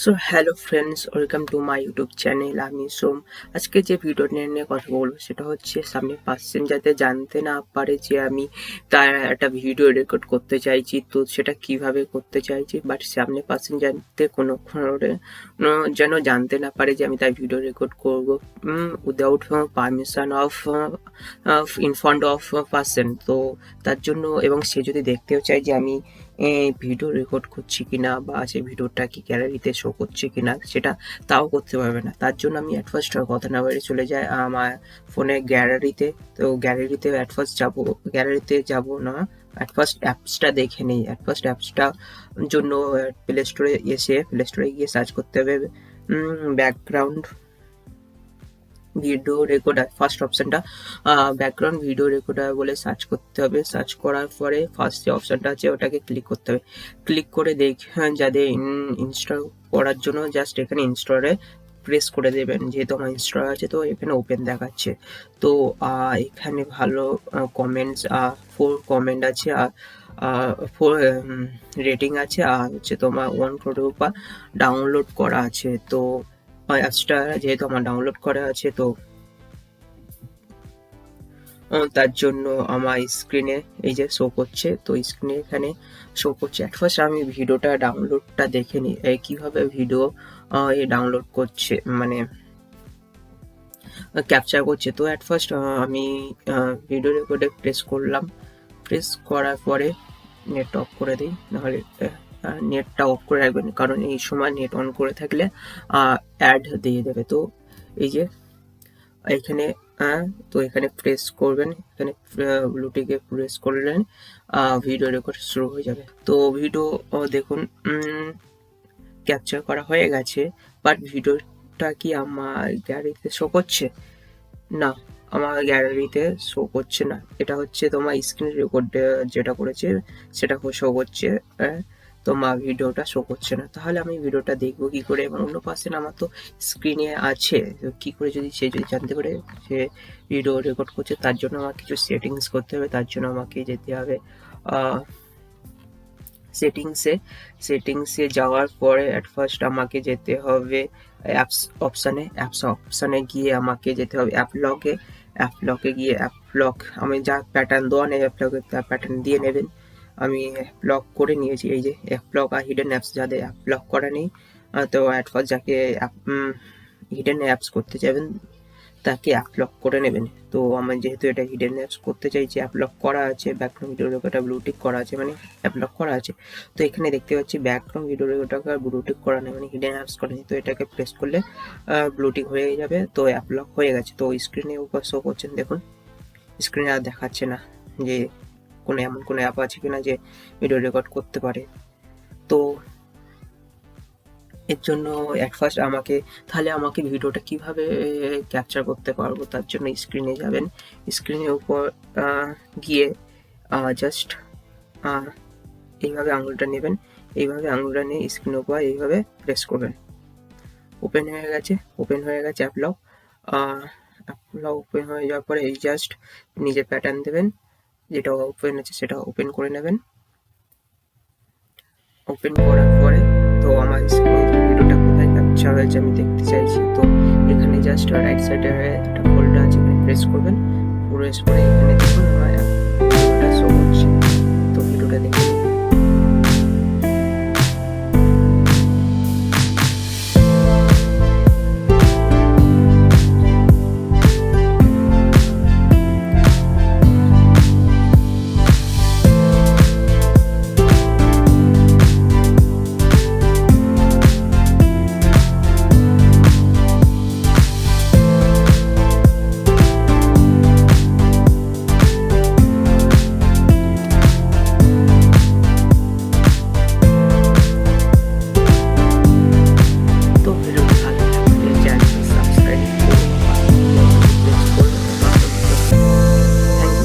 So hello friends, welcome to my YouTube channel. আমি সোম। আজকে যে ভিডিও নিয়ে কথা বলবো সেটা হচ্ছে সামনে পার্সন যাতে জানতে না পারে যে আমি তার একটা ভিডিও রেকর্ড করতে চাইছি, তো সেটা কিভাবে করতে চাইছি, বাট সামনে পার্সন জানতে কোনো যেন জানতে না পারে যে আমি তার ভিডিও রেকর্ড করবো without permission of in front of person. তো তার জন্য, এবং সে যদি দেখতেও চায় যে আমি ভিডিও রেকর্ড করছি কিনা বা সেই ভিডিওটা কি গ্যালারিতে শো করছে কিনা, সেটা তাও করতে পারবে না। তার জন্য আমি অ্যাট ফার্স্ট কথা না বাইরে চলে যাই আমার ফোনে গ্যালারিতে। তো গ্যালারিতে অ্যাট ফার্স্ট যাবো, গ্যালারিতে যাব না, অ্যাট ফার্স্ট অ্যাপসটা দেখে নিই। অ্যাট ফার্স্ট অ্যাপসটা জন্য প্লে স্টোরে গিয়ে সার্চ করতে হবে ব্যাকগ্রাউন্ড ভিডিও রেকর্ডার। ফার্স্ট অপশনটা ব্যাকগ্রাউন্ড ভিডিও রেকর্ডার বলে সার্চ করতে হবে। সার্চ করার পরে ফার্স্ট যে অপশনটা আছে ওটাকে ক্লিক করতে হবে। ক্লিক করে যাদের ইনস্টল করার জন্য জাস্ট এখানে ইনস্টলে প্রেস করে দেবেন। যেহেতু আমার ইনস্টল আছে তো এখানে ওপেন দেখাচ্ছে। তো এখানে ভালো কমেন্টস 4 কমেন্ট আছে, আর 4 রেটিং আছে, আর হচ্ছে তোমার 1 কোটির উপর ডাউনলোড করা আছে। তো অ্যাপসটা যেহেতু আমার ডাউনলোড করা আছে, তো তার জন্য আমার স্ক্রিনে এই যে শো করছে, তো স্ক্রিনে এখানে শো করছে। অ্যাট ফার্স্ট আমি ভিডিওটা ডাউনলোডটা দেখে নিই কীভাবে ভিডিও ডাউনলোড করছে, মানে ক্যাপচার করছে। তো অ্যাট ফার্স্ট আমি ভিডিও রেকর্ডে প্রেস করলাম। প্রেস করার পরে নেট অফ করে দিই, নাহলে নেটটা অফ করে রাখবেন, কারণ এই সময় নেট অন করে থাকলে অ্যাড দিয়ে দেবে। তো এই যে এখানে তো এখানে প্রেস করবেন, এখানে ব্লুটিকে প্রেস করলেন, ভিডিও রেকর্ড শুরু হয়ে যাবে। তো ভিডিও দেখুন ক্যাপচার করা হয়ে গেছে, বাট ভিডিওটা কি আমার গ্যালারিতে শো করছে? না, আমার গ্যালারিতে শো করছে না। এটা হচ্ছে তোমার স্ক্রিন রেকর্ড যেটা করেছে সেটা শো করছে, তোমার ভিডিওটা শো করছে না। তাহলে আমি ভিডিওটা দেখবো কি করে? এবং অন্য পার্সন আমার তো স্ক্রিনে আছে, কি করে যদি সে জানতে পারে সে ভিডিও রেকর্ড করছে? তার জন্য আমার কিছু সেটিংস করতে হবে। তার জন্য আমাকে যেতে হবে সেটিংসে যাওয়ার পরে অ্যাট ফার্স্ট আমাকে যেতে হবে অ্যাপস অপশানে গিয়ে আমাকে যেতে হবে অ্যাপ লকে গিয়ে অ্যাপ লক, আমি যা প্যাটার্ন দেওয়া নেই অ্যাপ লকে তার প্যাটার্ন দিয়ে নেবেন। আমি অ্যাপ লক করে নিয়েছি। এই যে অ্যাপ লক আর হিডেন অ্যাপস, যাদের অ্যাপ লক করা নেই, তো অ্যাট ফার্স্ট যাকে হিডেন অ্যাপস করতে যাবেন তাকে অ্যাপ লক করে নেবেন। তো আমার যেহেতু এটা হিডেন অ্যাপস করতে চাইছি, অ্যাপ লক করা আছে, ব্যাকগ্রাউন্ড ভিডিও রেকর্ডার ব্লুটিক করা আছে, মানে অ্যাপ লক করা আছে। তো এখানে দেখতে পাচ্ছি ব্যাকগ্রাউন্ড ভিডিও রেকর্ডার ব্লুটিক করা নেই, মানে হিডেন অ্যাপস করা নেই। তো এটাকে প্রেস করলে ব্লুটিক হয়ে যাবে। তো অ্যাপ লক হয়ে গেছে। তো স্ক্রিনে উপর শো করছেন, দেখুন স্ক্রিনে আর দেখাচ্ছে না যে এমন কোনো অ্যাপ আছে কিনা যে ভিডিও রেকর্ড করতে পারে। তো এর জন্য অ্যাট ফার্স্ট তাহলে আমাকে ভিডিওটা কিভাবে ক্যাপচার করতে পারবো? তার জন্য স্ক্রিনে যাবেন। স্ক্রিনের উপর গিয়ে জাস্ট এইভাবে আঙুলটা নেবেন। এইভাবে আঙুলটা নিয়ে স্ক্রিনের উপর এইভাবে প্রেস করবেন। ওপেন হয়ে গেছে অ্যাপ লক। ওপেন হয়ে যাওয়ার পরে এই জাস্ট নিজের প্যাটার্ন দেবেন, যেটা ওপেন আছে সেটা ওপেন করে নেবেন। ওপেন করার পরে তো আমার স্ক্রিনে ভিডিওটা কোথায় ক্যাপচার হয়েছে আমি দেখতে চাইছি। তো এখানে জাস্ট রাইট সাইডে একটা ফোল্ডার আছে, এখানে প্রেস করবেন। প্রেস করে এখানে দেখুন আমার ভিডিওটা শো করছে।